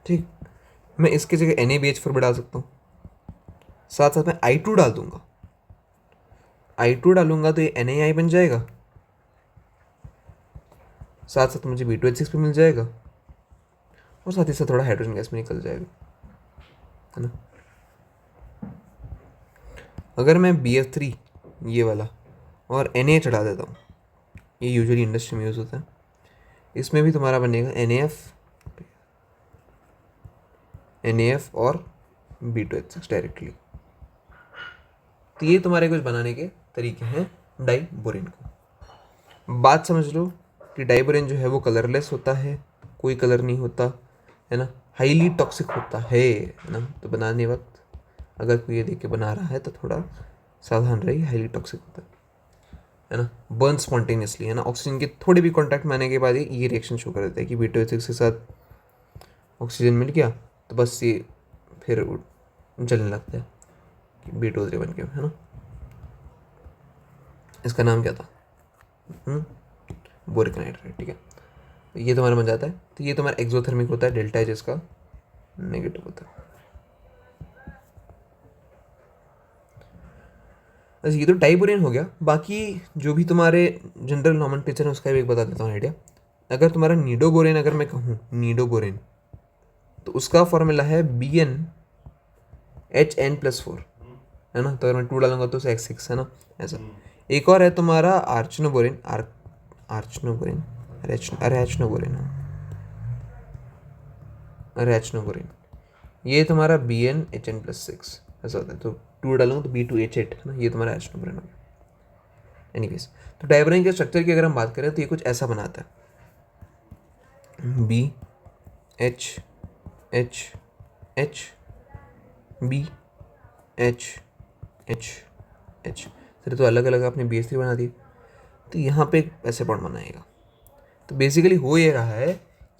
ठीक। मैं इसके जगह NaBH4 भी डाल सकता हूँ, साथ साथ मैं I2 डाल दूंगा। I2 डालूंगा तो ये NaI बन जाएगा, साथ साथ मुझे B2H6 भी मिल जाएगा, और साथ ही साथ थोड़ा हाइड्रोजन गैस में निकल जाएगा, है ना। अगर मैं BF3 ये वाला और Na चढ़ा देता हूँ, ये यूजुअली इंडस्ट्री में यूज़ होता है, इसमें भी तुम्हारा बनेगा NaF और B2H6 डायरेक्टली। तो ये तुम्हारे कुछ बनाने के तरीके हैं डाइबोरिन को। बात समझ लो कि डाइबोरिन जो है वो कलरलेस होता है, कोई कलर नहीं होता, है ना। हाईली टॉक्सिक होता है ना। तो बनाने वक्त अगर कोई ये देख के बना रहा है तो थोड़ा सावधान रहिए, हाईली टॉक्सिक होता है ना। बर्न स्पॉन्टेनियसली, है ना। ऑक्सीजन के थोड़े भी कॉन्टैक्ट में आने के बाद ये रिएक्शन शो कर देता है कि B2H6 के साथ ऑक्सीजन मिल गया तो बस ये फिर जलने लगता है कि B2O3 बन गया, है ना। इसका नाम क्या था? बोरिक नाइट्रेट, ठीक है। तो ये तुम्हारा बन जाता है। तो ये तुम्हारा एक्सोथर्मिक होता है, डेल्टा एच इसका नेगेटिव होता है। अच्छा, ये तो डाइबोरिन हो गया। बाकी जो भी तुम्हारे जनरल नॉमेनक्लेचर है उसका भी एक बता देता हूँ आइडिया। अगर तुम्हारा नीडोबोरेन, अगर मैं कहूँ नीडोबोरेन, तो उसका फॉर्मूला है BnHn+4, है ना। तो अगर मैं 2 डालूंगा तो X6, है ना, ऐसा। एक और है तुम्हारा आर्चनोबोरेन, आर्चनोबोरेन, अरेचनोबोरेन, ये तुम्हारा BnHn+6 ऐसा होता है। तो 2 डालूंगा तो B2H8, है ना, ये तुम्हारा एचनोबोरेन हो गया। एनीवेज, तो डाइबोरिन के स्ट्रक्चर की अगर हम बात करें तो ये कुछ ऐसा बनाता है, BHHH B H H H, फिर तो अलग अलग आपने BH3 बना दी, तो यहाँ पे ऐसे बॉन्ड बनाएगा। तो बेसिकली हो ये रहा है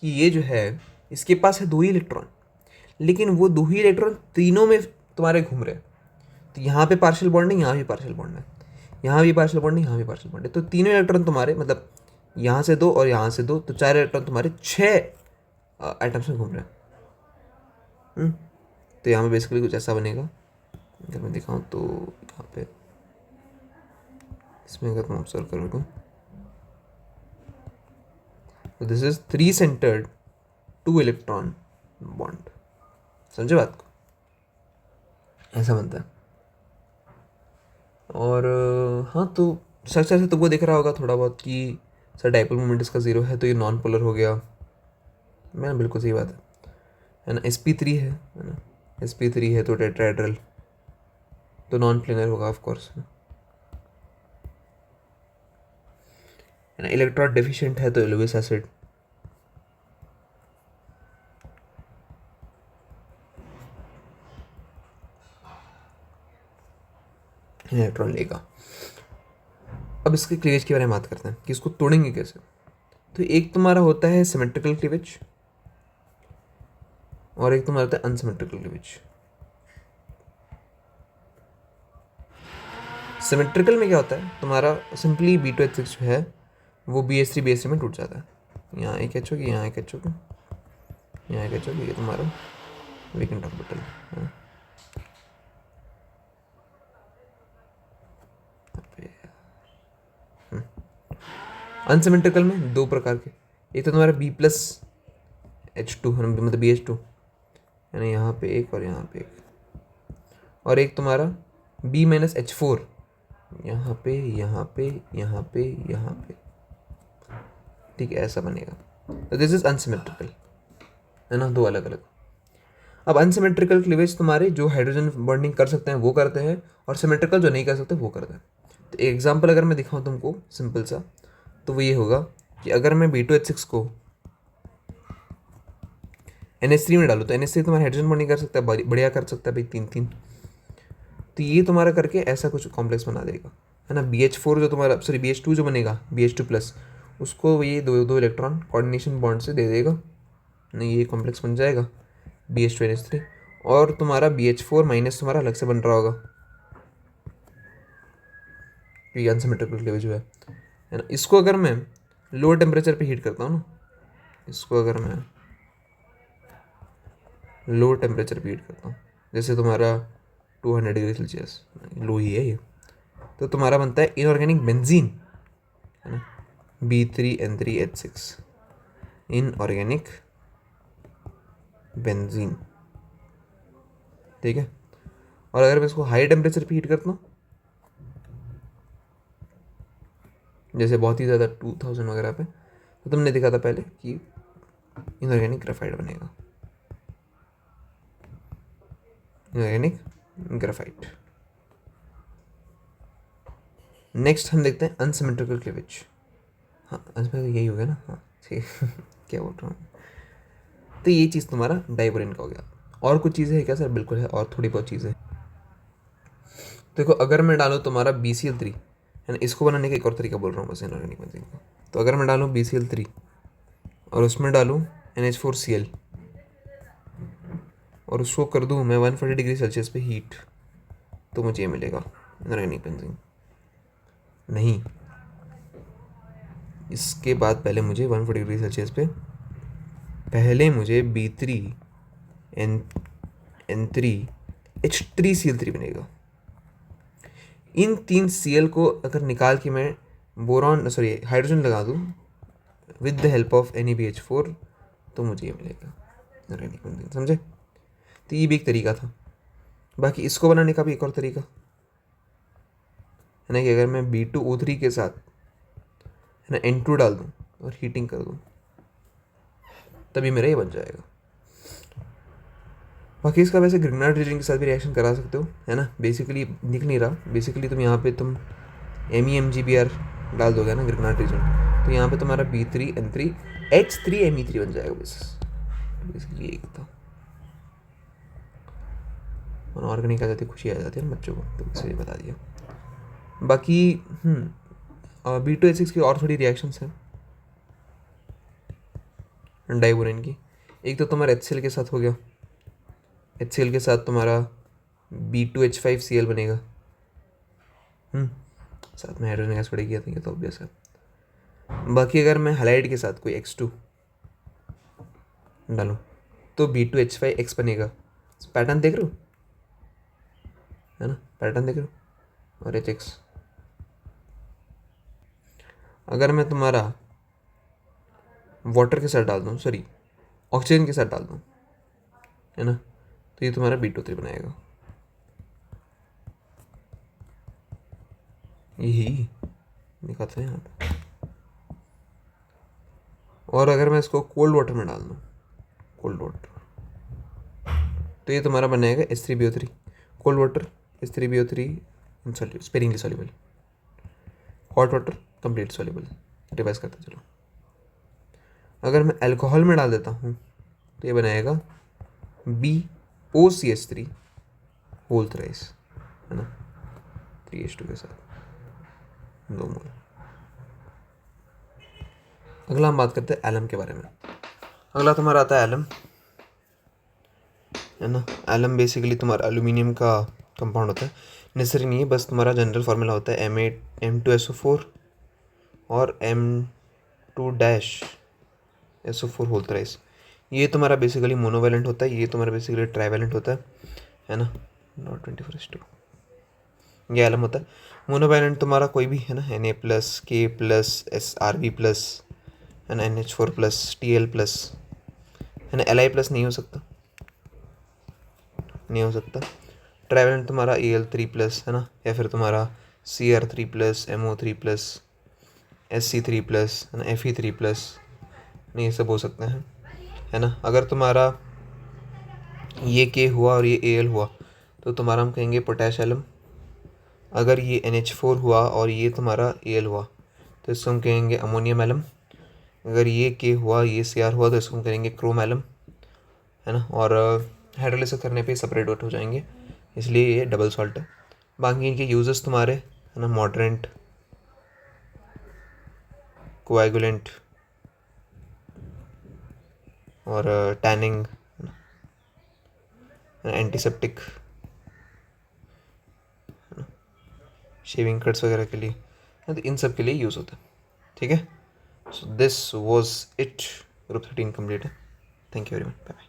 कि ये जो है इसके पास है 2 ही इलेक्ट्रॉन, लेकिन वो 2 ही इलेक्ट्रॉन तीनों में तुम्हारे घूम रहे हैं। तो यहाँ पे पार्शियल बॉन्ड है, यहाँ भी पार्शियल बॉन्ड है, यहाँ भी पार्शियल बॉन्ड है, यहाँ भी पार्शियल बॉन्ड है। तो तीनों इलेक्ट्रॉन तुम्हारे मतलब यहाँ से 2 और यहाँ से 2, तो 4 इलेक्ट्रॉन तुम्हारे 6 एटम्स में घूम रहे हैं। तो यहाँ पे बेसिकली कुछ ऐसा बनेगा, अगर मैं दिखाऊँ तो यहाँ पे इसमें अगर तुम ऑब्जर्व करोगे तो this is 3 centred 2 electron bond. समझे बात को? ऐसा बनता है। और हाँ, तो स्ट्रक्चर से तुमको दिख रहा होगा थोड़ा बहुत कि सर डाइपोल मोमेंट इसका 0 है, तो ये नॉन पोलर हो गया। मैं बिल्कुल सही बात है ना। sp3 है ना, sp3 है तो टेट्राहेड्रल, तो नॉन प्लेनर होगा ऑफ कोर्स, है ना। इलेक्ट्रॉन डेफिशिएंट है तो लुईस एसिड। इलेक्ट्रॉन लेगा। अब इसके क्लीवेज के बारे में बात करते हैं कि इसको तोड़ेंगे कैसे। तो एक तुम्हारा होता है सिमेट्रिकल क्लीवेज और एक तुम्हारा होता है अनसिमेट्रिकल क्लीवेज। सिमेट्रिकल में क्या होता है, तुम्हारा सिंपली B2H6 जो है वो BH3 में टूट जाता है। यहाँ एक एच होगी, यहाँ एक एच होगी, यहाँ एक एच होगी, ये तुम्हारा वेकेंट ऑर्बिटल है। अनसिमेट्रिकल में 2 प्रकार के, एक तो तुम्हारा B+H2 मतलब BH2 है ना, यहाँ पे एक और यहाँ पे एक, और एक तुम्हारा B-H4 यहाँ पे यहाँ पे यहाँ पे यहाँ पे, ठीक है, ऐसा बनेगा। तो दिस इज अनसिमेट्रिकल, है ना, 2 अलग अलग। अब अनसिमेट्रिकल क्लीवेज तुम्हारे जो हाइड्रोजन बॉन्डिंग कर सकते हैं वो करते हैं, और सिमेट्रिकल जो नहीं कर सकते वो करते हैं। तो एक एग्जांपल अगर मैं दिखाऊं तुमको सिंपल सा, तो वो ये होगा कि अगर मैं B2H6 को NH3 में डालूँ तो NH3 तुम्हारा हाइड्रोजन बॉन्डिंग कर सकता है, बढ़िया कर सकता है भाई, 3-3। तो ये तुम्हारा करके ऐसा कुछ कॉम्प्लेक्स बना देगा, है ना। BH4 जो तुम्हारा सॉरी BH2 जो बनेगा BH2+, उसको ये 2 इलेक्ट्रॉन कोऑर्डिनेशन बॉन्ड से दे देगा, नहीं ये कॉम्प्लेक्स बन जाएगा BH2NH3। और तुम्हारा BH4- तुम्हारा अलग से बन रहा होगा, ये अनसिमेट्रिकल क्लीवेज जो है ना। इसको अगर मैं लोअर टेम्परेचर पे हीट करता हूँ ना, इसको अगर मैं लोअर टेम्परेचर पे हीट करता हूँ, जैसे तुम्हारा 200 डिग्री सेल्सियस, लो ही है ये, तो तुम्हारा बनता है इनऑर्गेनिक बेंजीन, है ना, B3N3H6 इनऑर्गेनिक बेंजीन, ठीक है। और अगर मैं इसको हाई टेम्परेचर पे हीट करता हूँ, जैसे बहुत ही ज़्यादा 2000 वगैरह पे, तो तुमने देखा था पहले कि इनऑर्गेनिक ग्राफाइट बनेगा, इनऑर्गेनिक ग्राफाइट। नेक्स्ट हम देखते हैं अनसिमेट्रिकल क्लीवेज। हाँ, अनसिमेट्रिकल यही हो गया ना, हाँ ठीक क्या बोल रहा हूँ। तो ये चीज़ तुम्हारा डाइबोरेन का हो गया। और कुछ चीज़ें है क्या सर? बिल्कुल है, और थोड़ी बहुत चीज़ें। देखो अगर मैं डालूँ तुम्हारा BCl3, है ना, इसको बनाने का एक और तरीका बोल रहा हूँ बस इनऑर्गेनिक बेंजीन का। तो अगर मैं डालूँ BCl3 और उसमें डालूँ NH4Cl और उसको कर दूँ मैं 140 डिग्री सेल्सियस पे हीट, तो मुझे ये मिलेगा इनऑर्गेनिक बेंजीन। नहीं, इसके बाद पहले मुझे 140 डिग्री सेल्सियस पे पहले मुझे B3N3H3Cl3 बनेगा। इन 3 Cl को अगर निकाल के मैं बोरॉन सॉरी हाइड्रोजन लगा दूँ with the help of NaBH4, तो मुझे ये मिलेगा इनऑर्गेनिक बेंजीन। समझे? तो ये भी एक तरीका था। बाकी इसको बनाने का भी एक और तरीका है ना, कि अगर मैं B2O3 के साथ, है ना, N2 डाल दूँ और हीटिंग कर दूँ, तभी मेरा ये बन जाएगा। बाकी इसका वैसे ग्रिग्नार्ड रीजन के साथ भी रिएक्शन करा सकते हो, है ना। बेसिकली दिख नहीं रहा, बेसिकली तुम यहाँ पे तुम MEmGbr डाल दोगे ना ग्रिग्नार्ड रीजन, तो यहाँ पे तुम्हारा B3N3H3Me3 बन जाएगा। बेसिकली एक था। और ऑर्गेनिक आ जाती है, खुशी आ जाती है ना बच्चों को, तो इसलिए बता दिया। बाकी B2H6 की और थोड़ी रिएक्शंस हैं डाइबोरेन की। एक तो तुम्हारा HCl के साथ हो गया, HCl के साथ तुम्हारा B2H5Cl बनेगा, साथ में हाइड्रोजन गैस पड़ेगी, ये तो ऑब्वियस है। बाकी अगर मैं हैलाइड के साथ कोई X2 डालूँ तो B2H5X बनेगा। पैटर्न देख रहे हो, है ना, पैटर्न देख रहे हो, और HX। अगर मैं तुम्हारा वाटर के साथ डाल दूँ, सॉरी ऑक्सीजन के साथ डाल दूँ, है ना, तो ये तुम्हारा B2O3 बनाएगा। यही दिखाते हैं यहाँ पे। और अगर मैं इसको कोल्ड वाटर में डाल दूँ, कोल्ड वाटर, तो ये तुम्हारा बनेगा H3BO3। Cold water H3BO3 sparingly soluble, hot water complete soluble. Revise करते चलो। अगर मैं अल्कोहल में डाल देता हूँ तो ये बनाएगा BOCH3 होल थ्राइस, है ना, 3H2 के साथ 2 मोल। अगला हम बात करते हैं एलम के बारे में। अगला तुम्हारा आता है एलम, है ना। एलम बेसिकली तुम्हारा एल्यूमिनियम का कंपाउंड होता है, नेसेसरी नहीं है, बस तुम्हारा जनरल फार्मूला होता है M2SO4 और M2-SO4 होल थ्राइस। ये तुम्हारा बेसिकली मोनोवैलेंट होता है, ये तुम्हारा बेसिकली ट्राइवैलेंट होता है ना, नॉट 24:2। ये एलम होता है। मोनोवैलेंट तुम्हारा कोई भी है ना, Na+, K+, Rb+, है ना, NH4+, Tl+, है ना, Li+ नहीं हो सकता। ट्राइवैलेंट तुम्हारा Al3+, है ना, या फिर तुम्हारा Cr3+, MO3+, Sc3+, है ना, Fe3+, नहीं, ये सब हो सकते हैं, है ना। अगर तुम्हारा ये K हुआ और ये Al हुआ तो तुम्हारा हम कहेंगे पोटैश एलम। अगर ये NH4 हुआ और ये तुम्हारा Al हुआ तो इसको हम कहेंगे अमोनियम एलम। अगर ये K हुआ, ये Cr हुआ तो इसको हम कहेंगे क्रोम एलम, है ना। और हाइड्रोलिसिस करने पे सेपरेट आउट हो जाएंगे, इसलिए ये डबल सॉल्ट है। बाकी इनके यूजेस तुम्हारे, है ना, मॉडरेंट, कोएगुलेंट और टैनिंग, एंटीसेप्टिक, शेविंग कट्स वगैरह के लिए, तो इन सब के लिए यूज़ होता है, ठीक है। So this was it, group 13 complete है। Thank you very much, bye.